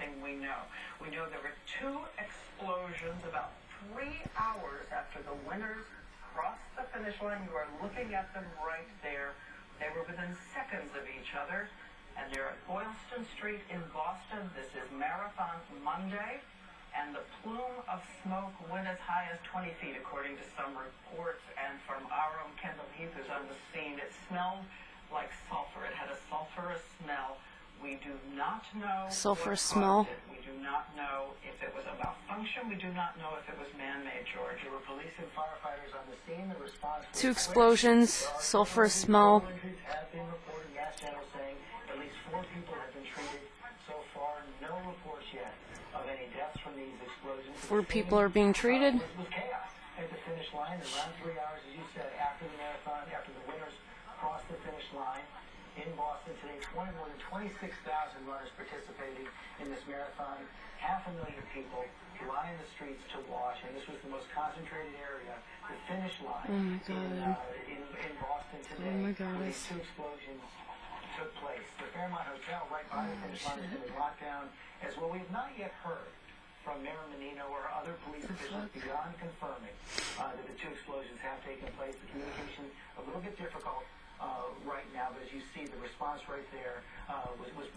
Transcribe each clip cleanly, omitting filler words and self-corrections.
everything we know. We know there were 2 explosions about 3 hours after the winners crossed the finish line. You are looking at them right there. They were within seconds of each other, and they're at Boylston Street in Boston. This is Marathon Monday, and the plume of smoke went as high as 20 feet, according to some reports. And from our own Kendall Heath, who's on the scene, it smelled like sulfur. It had a sulfurous smell. We do not know sulfurous smell. We do not know if it was a malfunction. We do not know if it was man-made, George. There were police and firefighters on the scene. The response was 2 explosions, sulfurous smell. Have been reported. Gas Channel saying at least 4 people have been treated so far. No reports yet of any deaths from these explosions. 4 people are being treated. It was chaos at the finish line. Around 3 hours, as you said, after the marathon, after the winners crossed the finish line. In Boston today, more than 26,000 runners participating in this marathon. 500,000 people line the streets to watch, and this was the most concentrated area, the finish line in Boston today. Oh my God. These 2 explosions took place. The Fairmont Hotel right by the finish line has been locked down as well. We have not yet heard from Mayor Menino or other police officials beyond confirming that the 2 explosions have taken place. The communication a little bit difficult right now, but as you see, the response right there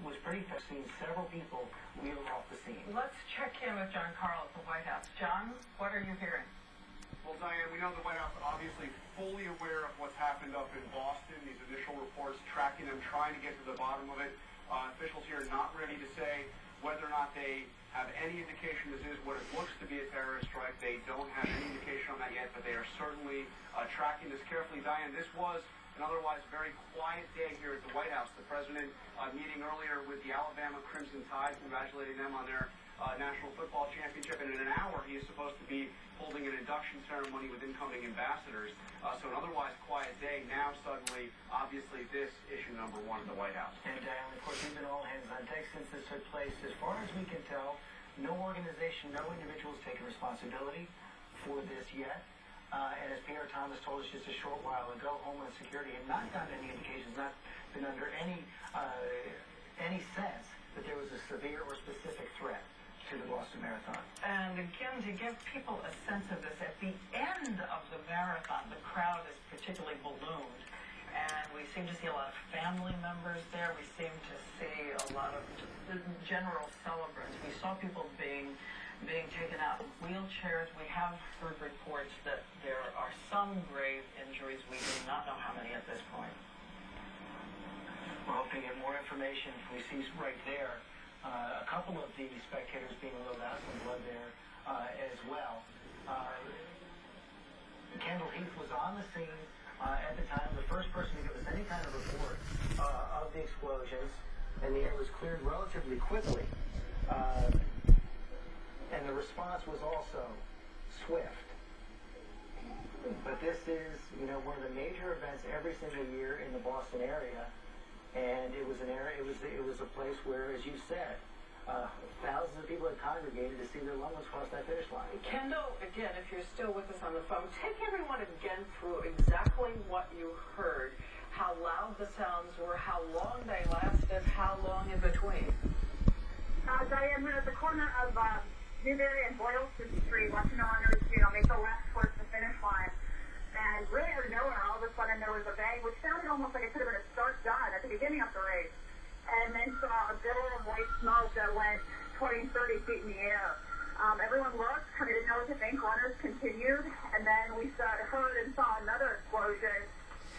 was pretty fast. Seeing several people wheeled off the scene. Let's check in with John Carl at the White House. John, what are you hearing? Well, Diane, we know the White House obviously fully aware of what's happened up in Boston. These initial reports, tracking them, trying to get to the bottom of it. Officials here not ready to say whether or not they have any indication this is what it looks to be a terrorist strike. They don't have any indication on that yet, but they are certainly tracking this carefully. Diane, this was an otherwise very quiet day here at the White House. The president meeting earlier with the Alabama Crimson Tide, congratulating them on their National Football Championship. And in an hour, he is supposed to be holding an induction ceremony with incoming ambassadors. So an otherwise quiet day. Now, suddenly, obviously, this issue number 1 at the White House. And, of course, we've been all hands on deck since this took place. As far as we can tell, no organization, no individual has taken responsibility for this yet. And as Pierre Thomas told us just a short while ago, Homeland Security had not gotten any indications, not been under any sense that there was a severe or specific threat to the Boston Marathon. And again, to give people a sense of this, at the end of the marathon, the crowd is particularly ballooned. And we seem to see a lot of family members there. We seem to see a lot of general celebrants. We saw people being taken out in wheelchairs. We have heard reports that there are some grave injuries. We do not know how many at this point. We're hoping to get more information. We see right there a couple of the spectators being wheeled out, some blood there as well. Kendall Heath was on the scene at the time, the first person to give us any kind of report of the explosions, and the air was cleared relatively quickly. And the response was also swift. But this is, one of the major events every single year in the Boston area, and it was an area. It was a place where, as you said, thousands of people had congregated to see their loved ones cross that finish line. Kendall, again, if you're still with us on the phone, take everyone again through exactly what you heard, how loud the sounds were, how long they lasted, how long in between. Diane, we're at the corner of Newberry and Boylston Street, watching the runners, make the left towards the finish line. And really out of nowhere, all of a sudden there was a bang, which sounded almost like it could have been a start-done at the beginning of the race. And then saw a billow of white smoke that went 20, 30 feet in the air. Everyone looked, kind of didn't know what to think. Runners continued, and then we heard and saw another explosion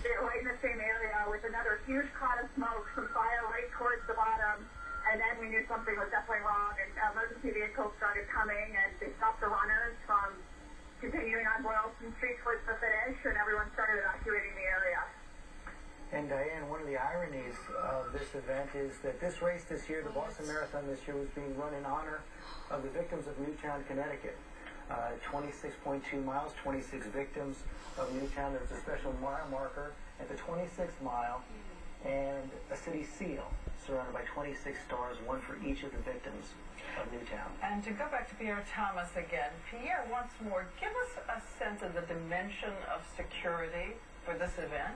right in the same area with another huge cloud of smoke, some fire right towards the bottom. And then we knew something was definitely wrong, and emergency vehicles started coming, and they stopped the runners from continuing on Boylston Street towards the finish, and everyone started evacuating the area. And Diane, one of the ironies of this event is that this race this year, the Boston Marathon this year, was being run in honor of the victims of Newtown, Connecticut. 26.2 miles, 26 victims of Newtown. There's a special mile marker at the 26th mile, and a city seal surrounded by 26 stars, one for each of the victims of Newtown. And to go back to Pierre Thomas again, Pierre, once more, give us a sense of the dimension of security for this event.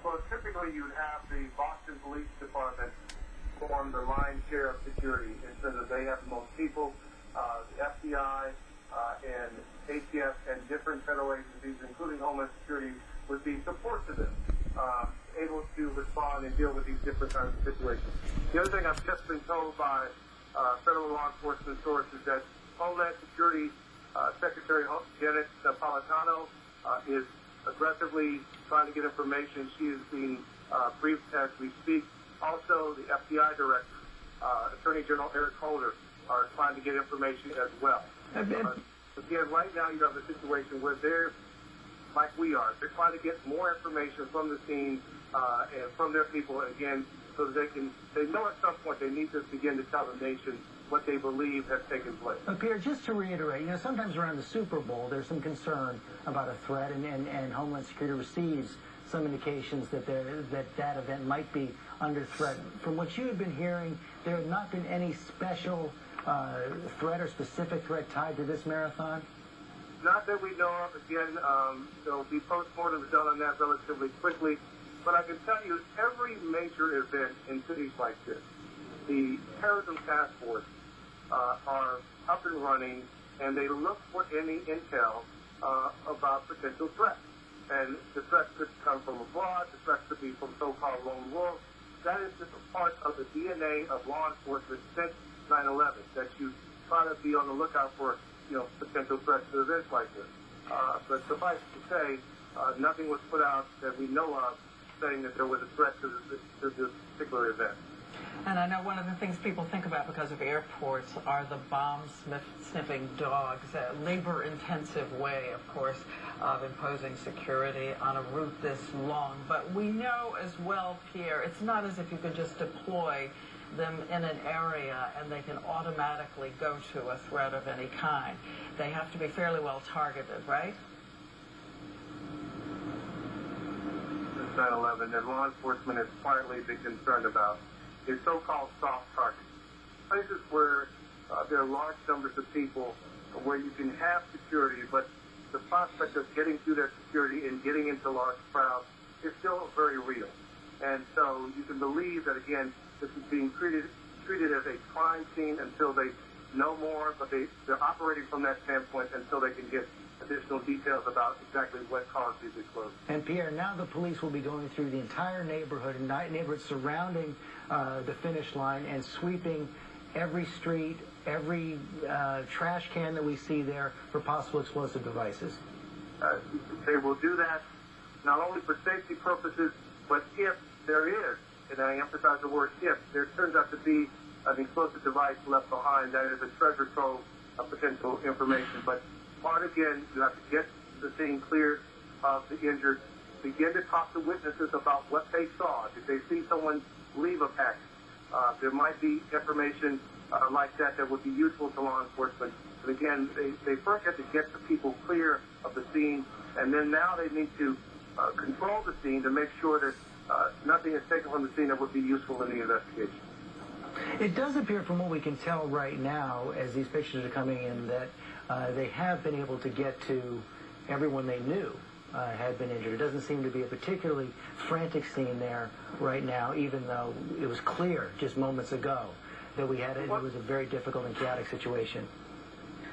Well, typically you'd have the Boston Police Department form the lion's share of security in terms of they have the most people, the FBI and ATF and different federal agencies, including Homeland Security, would be support to them, able to respond and deal with these different kinds of situations. The other thing I've just been told by federal law enforcement sources is that Homeland Security Secretary Janet Napolitano is aggressively trying to get information. She is being briefed as we speak. Also, the FBI director, Attorney General Eric Holder, are trying to get information as well. Again, right now you have a situation where they're, like we are, they're trying to get more information from the scene and from their people, again, so that they know at some point they need to begin to tell the nation what they believe has taken place. Pierre, just to reiterate, sometimes around the Super Bowl, there's some concern about a threat, and Homeland Security receives some indications that that event might be under threat. From what you have been hearing, there have not been any special threat or specific threat tied to this marathon? Not that we know of. Again, there will be postmortems done on that relatively quickly. But I can tell you, every major event in cities like this, the terrorism task force are up and running, and they look for any intel about potential threats. And the threats could come from abroad. The threats could be from so-called lone wolves. That is just a part of the DNA of law enforcement since 9/11, that you try to be on the lookout for, potential threats to events like this. But suffice to say, nothing was put out that we know of saying that there was a threat to this particular event. And I know one of the things people think about because of airports are the bomb-sniffing dogs, a labor-intensive way, of course, of imposing security on a route this long. But we know as well, Pierre, it's not as if you could just deploy them in an area and they can automatically go to a threat of any kind. They have to be fairly well targeted, right? Since 9/11, and law enforcement has quietly been concerned about is so-called soft targets. Places where there are large numbers of people, where you can have security, but the prospect of getting through that security and getting into large crowds is still very real. And so you can believe that, again, this is being treated as a crime scene until they know more, but they're operating from that standpoint until they can get additional details about exactly what caused these explosions. And Pierre, now the police will be going through the entire neighborhood and neighborhoods surrounding the finish line and sweeping every street, every trash can that we see there for possible explosive devices. They will do that not only for safety purposes, but if there is, and I emphasize the word if, there turns out to be an explosive device left behind, that is a treasure trove of potential information. But part again, you have to get the scene cleared of the injured, begin to talk to witnesses about what they saw. Did they see someone leave a package? There might be information like that would be useful to law enforcement. But again, they first have to get the people clear of the scene, and then now they need to control the scene to make sure that nothing is taken from the scene that would be useful in the investigation. It does appear from what we can tell right now as these pictures are coming in that they have been able to get to everyone they knew had been injured. It doesn't seem to be a particularly frantic scene there right now, even though it was clear just moments ago that it was a very difficult and chaotic situation.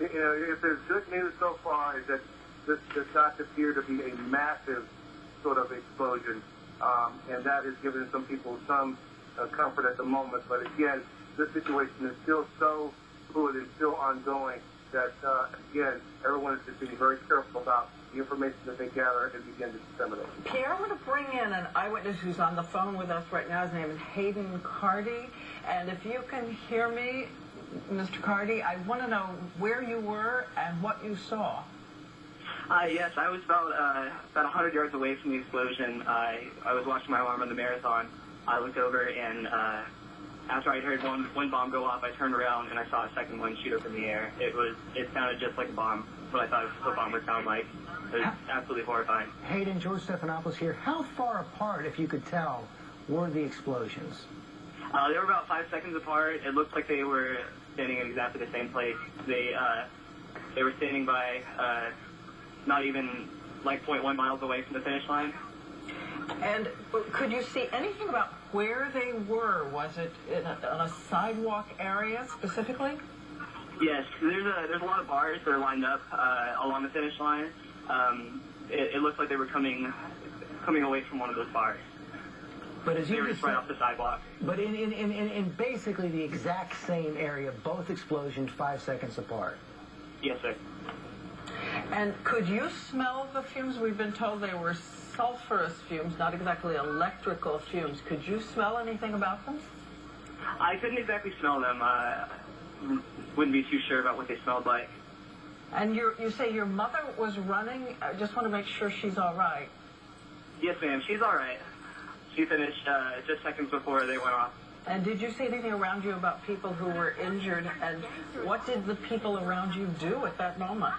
If there's good news so far is that this does not appear to be a massive sort of explosion, and that has given some people some comfort at the moment. But again, this situation is still so fluid and still ongoing that, again, everyone is just being very careful about the information that they gather and begin to disseminate. Pierre, I want to bring in an eyewitness who's on the phone with us right now. His name is Hayden Cardy. And if you can hear me, Mr. Cardy, I want to know where you were and what you saw. Yes, I was about 100 yards away from the explosion. I was watching my alarm on the marathon. I looked over, and after I heard one bomb go off, I turned around and I saw a second one shoot up in the air. It sounded just like a bomb, what I thought a bomb would sound like. It was absolutely horrifying. Hayden, George Stephanopoulos here. How far apart, if you could tell, were the explosions? They were about 5 seconds apart. It looked like they were standing in exactly the same place. They were standing by not even like 0.1 miles away from the finish line. And could you see anything about where they were? Was it on a sidewalk area specifically? Yes, there's a lot of bars that are lined up along the finish line. It looks like they were coming away from one of those bars. But as They you were just just right said, off the sidewalk. but in basically the exact same area, both explosions 5 seconds apart. Yes, sir. And could you smell the fumes? We've been told they were sulfurous fumes, not exactly electrical fumes. Could you smell anything about them? I couldn't exactly smell them. Wouldn't be too sure about what they smelled like. And you say your mother was running. I just want to make sure she's all right. Yes, ma'am. She's all right. She finished just seconds before they went off. And did you see anything around you about people who were injured? And what did the people around you do at that moment?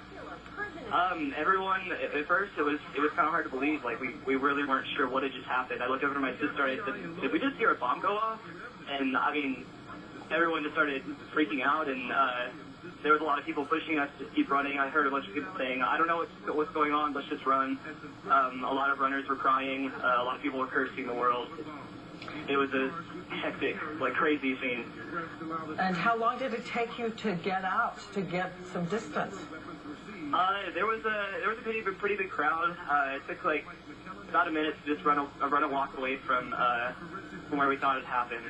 Everyone, at first, it was kind of hard to believe. Like, we really weren't sure what had just happened. I looked over to my sister and I said, did we just hear a bomb go off? And, I mean, everyone just started freaking out, and there was a lot of people pushing us to keep running. I heard a bunch of people saying, I don't know what's going on, let's just run. A lot of runners were crying. A lot of people were cursing the world. It was a hectic, like, crazy scene. And how long did it take you to get out, to get some distance? There was a pretty big crowd. It took like about a minute to just run a walk away from where we thought it happened.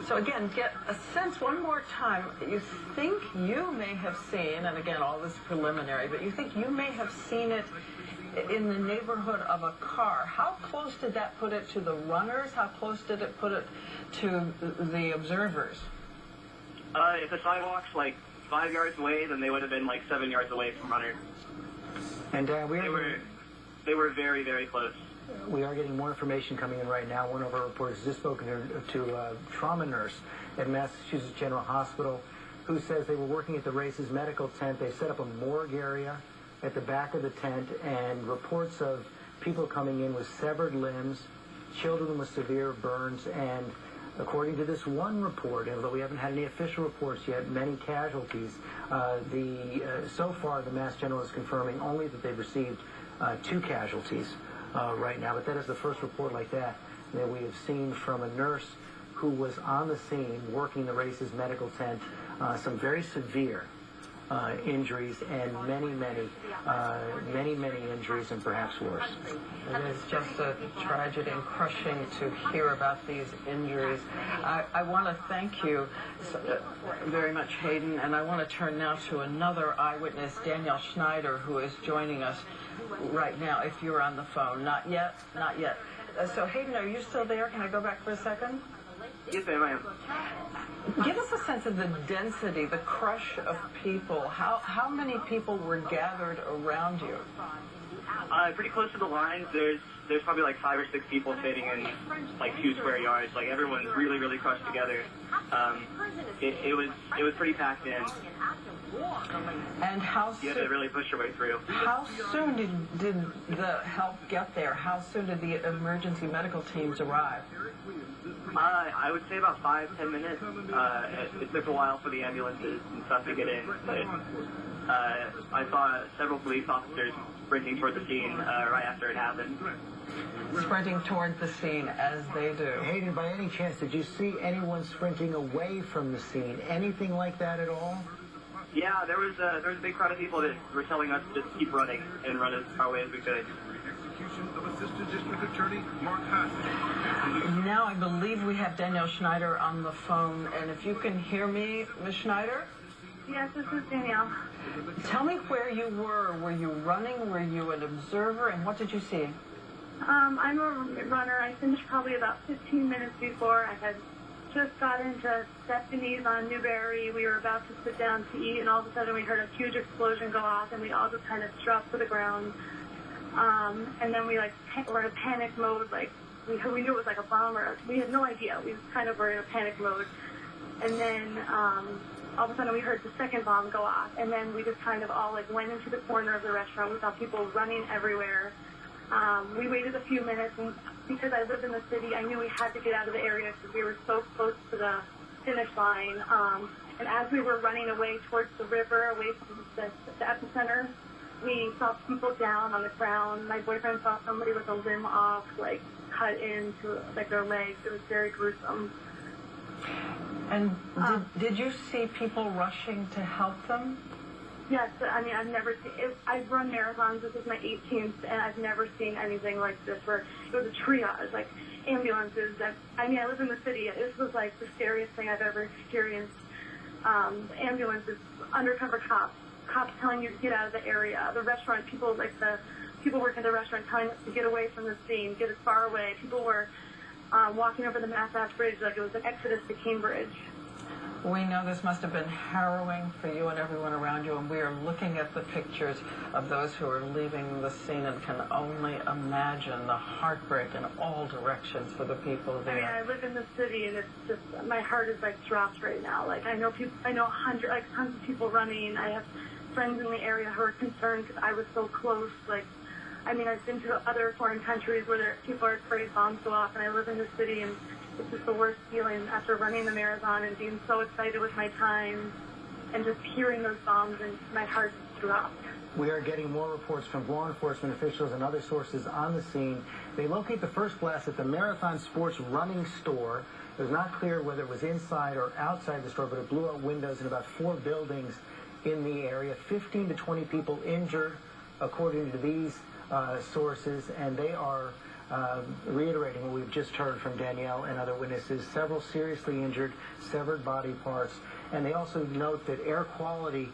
So again, get a sense one more time. You think you may have seen, and again, all this preliminary, but you think you may have seen it in the neighborhood of a car. How close did that put it to the runners? How close did it put it to the observers? If the sidewalk's like 5 yards away, then they would have been like 7 yards away from runners. And They were very, very close. we are getting more information coming in right now. One of our reporters has just spoken to a trauma nurse at Massachusetts General Hospital who says they were working at the race's medical tent. They set up a morgue area at the back of the tent, and reports of people coming in with severed limbs, children with severe burns, and according to this one report, although we haven't had any official reports yet, many casualties. So far, the Mass General is confirming only that they've received 2 casualties right now, but that is the first report like that we have seen from a nurse who was on the scene working the race's medical tent. Some very severe injuries and many injuries, and perhaps worse. It is just a tragedy and crushing to hear about these injuries. I want to thank you very much, Hayden, and I want to turn now to another eyewitness, Danielle Schneider, who is joining us right now, if you're on the phone. Not yet? Not yet. So, Hayden, are you still there? Can I go back for a second? Yes, ma'am, I am. Give us a sense of the density, the crush of people. How many people were gathered around you? Pretty close to the lines. There's probably like 5 or 6 people sitting in like 2 square yards. Like, everyone's really, really crushed together. It was pretty packed in. And how soon? You had to really push your way through. How soon did the help get there? How soon did the emergency medical teams arrive? I would say about 5-10 minutes. It took a while for the ambulances and stuff to get in, but I saw several police officers sprinting toward the scene right after it happened. Sprinting toward the scene, as they do. Hayden, by any chance, did you see anyone sprinting away from the scene? Anything like that at all? Yeah, there was a big crowd of people that were telling us to just keep running and run as far away as we could. Now I believe we have Danielle Schneider on the phone, and if you can hear me, Ms. Schneider? Yes, this is Danielle. Tell me where you were. Were you running? Were you an observer? And what did you see? I'm a runner. I finished probably about 15 minutes before. I had just got into Stephanie's on Newberry. We were about to sit down to eat, and all of a sudden we heard a huge explosion go off, and we all just kind of dropped to the ground. And then we were in a panic mode. Like, we knew it was like a bomb, or we had no idea. We kind of were in a panic mode. And then all of a sudden we heard the second bomb go off, and then we just kind of all went into the corner of the restaurant. We saw people running everywhere. We waited a few minutes, and because I lived in the city, I knew we had to get out of the area because we were so close to the finish line. And as we were running away towards the river, away from the epicenter, we saw people down on the ground. My boyfriend saw somebody with a limb off, like cut into like their legs. It was very gruesome. And did you see people rushing to help them? Yes, I mean, I've never seen it. I've run marathons. This is my 18th, and I've never seen anything like this where it was a triage, like ambulances. I mean, I live in the city. This was like the scariest thing I've ever experienced. Ambulances, undercover cops telling you to get out of the area. The restaurant people, like the people working at the restaurant, telling us to get away from the scene, get as far away. People were walking over the Massachussettes Bridge like it was an exodus to Cambridge. We know this must have been harrowing for you and everyone around you, and we are looking at the pictures of those who are leaving the scene and can only imagine the heartbreak in all directions for the people there. I mean, I live in the city, and it's just, my heart is like dropped right now. Like, I know people, tons of people running. I have friends in the area who are concerned because I was so close. Like, I mean, I've been to other foreign countries where people are afraid bombs go off, and I live in the city, and it's just the worst feeling after running the marathon and being so excited with my time and just hearing those bombs, and my heart dropped. We are getting more reports from law enforcement officials and other sources on the scene. They locate the first blast at the Marathon Sports running store. It was not clear whether it was inside or outside the store, but it blew out windows in about 4 buildings in the area. 15 to 20 people injured, according to these sources, and they are reiterating what we've just heard from Danielle and other witnesses. Several seriously injured, severed body parts, and they also note that air quality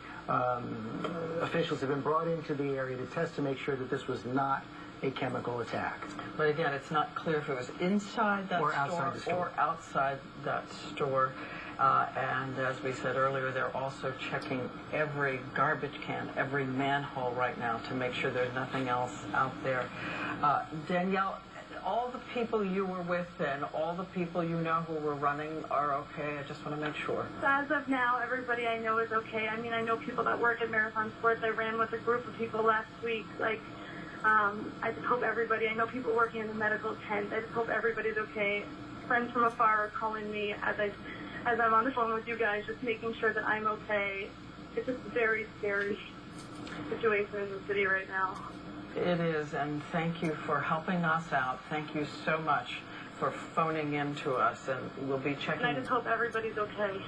officials have been brought into the area to test to make sure that this was not a chemical attack. But again, it's not clear if it was inside that or outside the store or outside that store. And as we said earlier, they're also checking every garbage can, every manhole right now to make sure there's nothing else out there. Danielle, all the people you were with and all the people you know who were running are okay? I just want to make sure. So as of now, everybody I know is okay. I mean, I know people that work at Marathon Sports. I ran with a group of people last week. Like, I just hope everybody, I know people working in the medical tent. I just hope everybody's okay. Friends from afar are calling me as I'm on the phone with you guys, just making sure that I'm okay. It's just a very scary situation in the city right now. It is, and thank you for helping us out. Thank you so much for phoning in to us, and we'll be checking. And I just hope everybody's okay.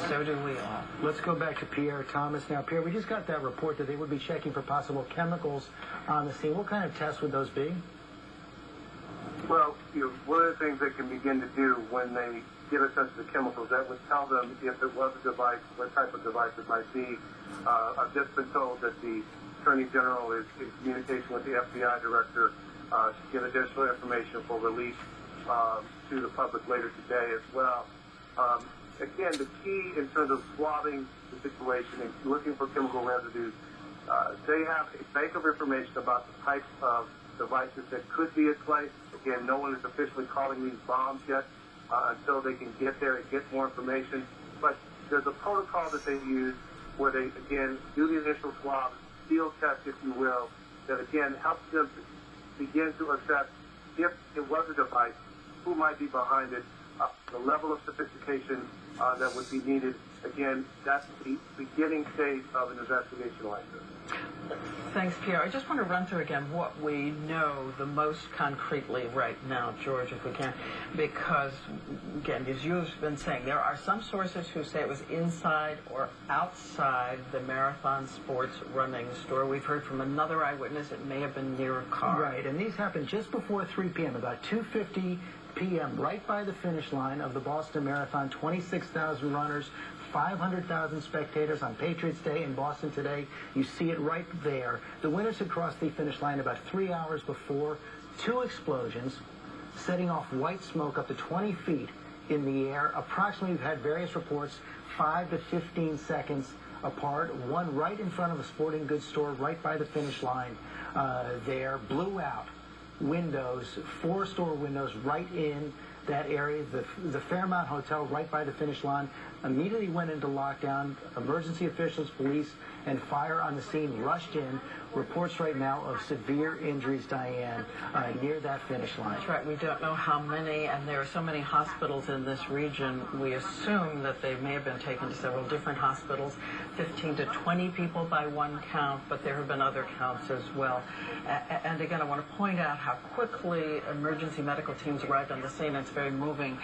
So do we all. Let's go back to Pierre Thomas now. Pierre, we just got that report that they would be checking for possible chemicals on the scene. What kind of tests would those be? Well, one of the things they can begin to do when they get a sense of the chemicals, that would tell them if it was a device, what type of device it might be. I've just been told that the Attorney General is in communication with the FBI Director to get additional information for release to the public later today as well. Again, the key in terms of swabbing the situation and looking for chemical residues, they have a bank of information about the types of devices that could be at play. Again, no one is officially calling these bombs yet until they can get there and get more information. But there's a protocol that they use where they, again, do the initial swab, field test, if you will, that, again, helps them to begin to assess if it was a device, who might be behind it, the level of sophistication that would be needed. Again, that's the beginning stage of an investigation like this. Thanks, Pierre. I just want to run through again what we know the most concretely right now, George, if we can, because, again, as you've been saying, there are some sources who say it was inside or outside the Marathon Sports running store. We've heard from another eyewitness it may have been near a car. Right, and these happened just before 3 p.m., about 2:50 p.m., right by the finish line of the Boston Marathon. 26,000 runners, 500,000 spectators on Patriots Day in Boston today. You see it right there. The winners had crossed the finish line about 3 hours before. 2 explosions, setting off white smoke up to 20 feet in the air. Approximately, we've had various reports, 5 to 15 seconds apart. One right in front of a sporting goods store, right by the finish line there, blew out windows, 4 store windows right in that area. The Fairmount Hotel right by the finish line immediately went into lockdown. Emergency officials, police, and fire on the scene rushed in. Reports right now of severe injuries, Diane, near that finish line. That's right. We don't know how many, and there are so many hospitals in this region. We assume that they may have been taken to several different hospitals, 15 to 20 people by one count, but there have been other counts as well. And again, I want to point out how quickly emergency medical teams arrived on the scene. It's very moving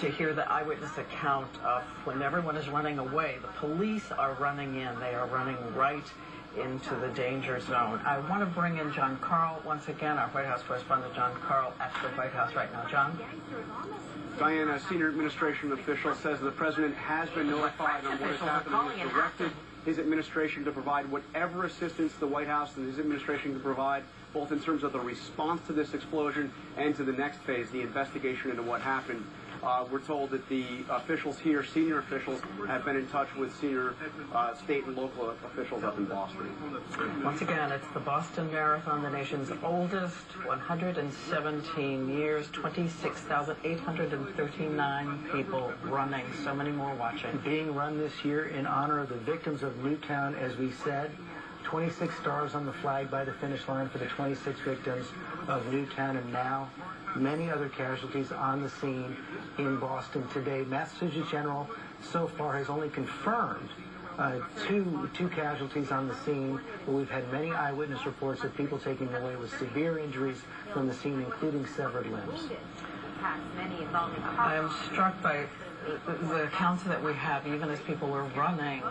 to hear the eyewitness account of when everyone is running away. The police are running in. They are running right into the danger zone. I want to bring in John Carl once again, our White House correspondent John Carl at the White House right now. John? Diane, a senior administration official says the president has been notified on what has happened and has directed his administration to provide whatever assistance the White House and his administration can provide, both in terms of the response to this explosion and to the next phase, the investigation into what happened. We're told that the officials here, senior officials, have been in touch with senior state and local officials up in Boston. Once again, it's the Boston Marathon, the nation's oldest, 117 years, 26,839 people running, so many more watching. Being run this year in honor of the victims of Newtown, as we said. 26 stars on the flag by the finish line for the 26 victims of Newtown, and now many other casualties on the scene in Boston today. Massachusetts General so far has only confirmed two casualties on the scene, but we've had many eyewitness reports of people taken away with severe injuries from the scene, including severed limbs. I am struck by the accounts that we have, even as people were running,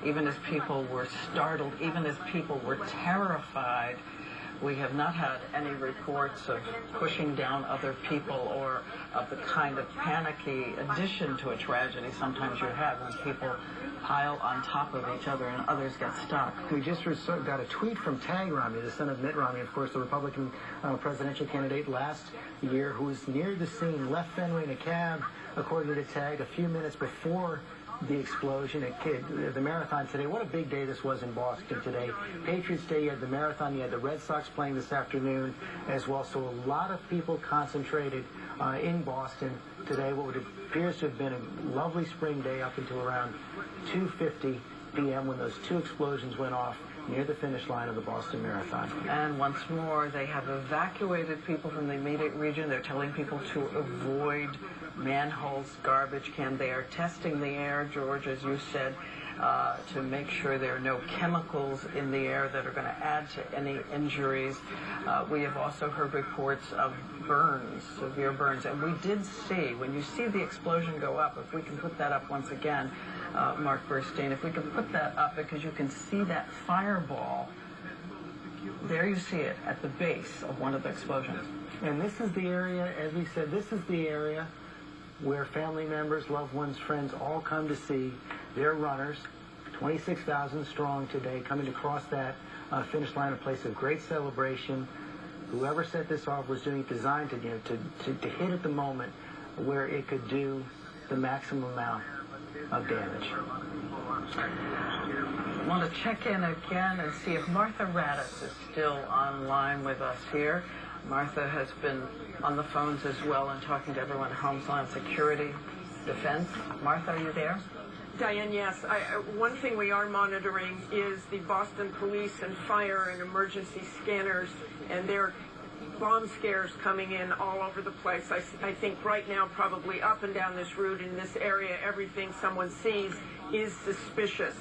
even as people were startled, even as people were terrified. We have not had any reports of pushing down other people or of the kind of panicky addition to a tragedy sometimes you have when people pile on top of each other and others get stuck. We just got a tweet from Tag Romney, the son of Mitt Romney, of course, the Republican presidential candidate last year, who was near the scene, left Fenway in a cab, according to Tag, a few minutes before the explosion at the marathon today. What a big day this was in Boston today. Patriots Day, you had the marathon, you had the Red Sox playing this afternoon as well. So a lot of people concentrated in Boston today. What appears to have been a lovely spring day up until around 2:50 p.m. when those two explosions went off near the finish line of the Boston Marathon. And once more, they have evacuated people from the immediate region. They're telling people to avoid manholes, garbage cans. They are testing the air, George, as you said, to make sure there are no chemicals in the air that are going to add to any injuries. We have also heard reports of burns, severe burns. And we did see, when you see the explosion go up, if we can put that up once again, Mark Burstein, if we can put that up, because you can see that fireball. There you see it at the base of one of the explosions. And this is the area, as we said, this is the area where family members, loved ones, friends all come to see their runners, 26,000 strong today, coming to cross that finish line, a place of great celebration. Whoever set this off was doing it designed to hit at the moment where it could do the maximum amount of damage. I want to check in again and see if Martha Raddatz is still online with us here. Martha has been on the phones as well and talking to everyone at Homeland Security, Defense. Martha, are you there? Diane, yes. One thing we are monitoring is the Boston Police and Fire and emergency scanners, and their bomb scares coming in all over the place. I think right now, probably up and down this route in this area, everything someone sees is suspicious.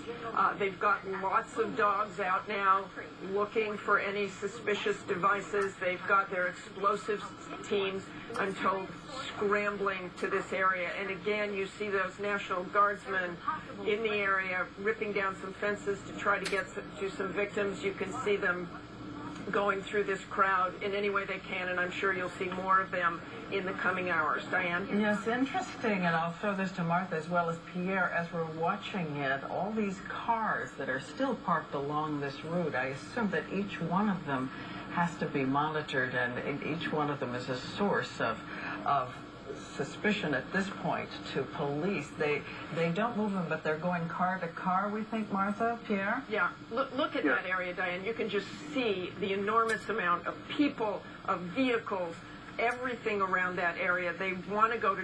They've got lots of dogs out now looking for any suspicious devices. They've got their explosives teams, I'm told, scrambling to this area. And again, you see those National Guardsmen in the area ripping down some fences to try to get to some victims. You can see them going through this crowd in any way they can, and I'm sure you'll see more of them in the coming hours. Diane? Yes, interesting, and I'll throw this to Martha as well as Pierre. As we're watching it, all these cars that are still parked along this route, I assume that each one of them has to be monitored, and each one of them is a source of suspicion at this point to police. They don't move them, but they're going car to car, we think, Martha, Pierre? Yeah. Look at that area, Diane. You can just see the enormous amount of people, of vehicles, everything around that area. They want to go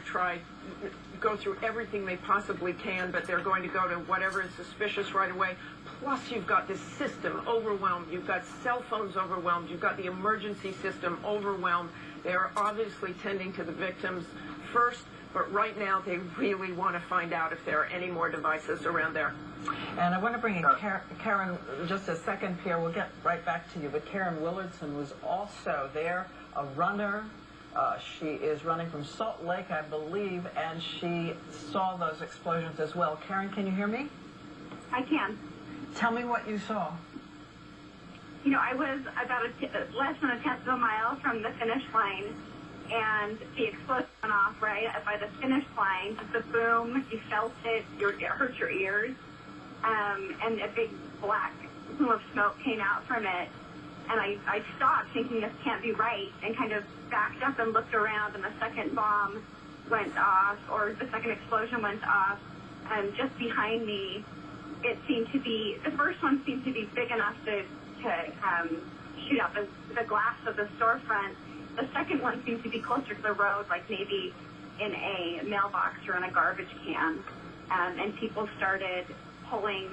through everything they possibly can, but they're going to go to whatever is suspicious right away. Plus, you've got this system overwhelmed. You've got cell phones overwhelmed. You've got the emergency system overwhelmed. They are obviously tending to the victims first, but right now they really want to find out if there are any more devices around there. And I want to bring in Karen just a second, Pierre. We'll get right back to you. But Karen Willardson was also there, a runner. She is running from Salt Lake, I believe, and she saw those explosions as well. Karen, can you hear me? I can. Tell me what you saw. You know, I was about less than a tenth of a mile from the finish line, and the explosion went off right by the finish line. Just a boom, you felt it, it hurt your ears, and a big black plume of smoke came out from it. And I stopped thinking this can't be right, and kind of backed up and looked around, and the second bomb went off, or the second explosion went off, and just behind me, it seemed to be, the first one seemed to be big enough to shoot out the glass of the storefront. The second one seemed to be closer to the road, like maybe in a mailbox or in a garbage can, and people started pulling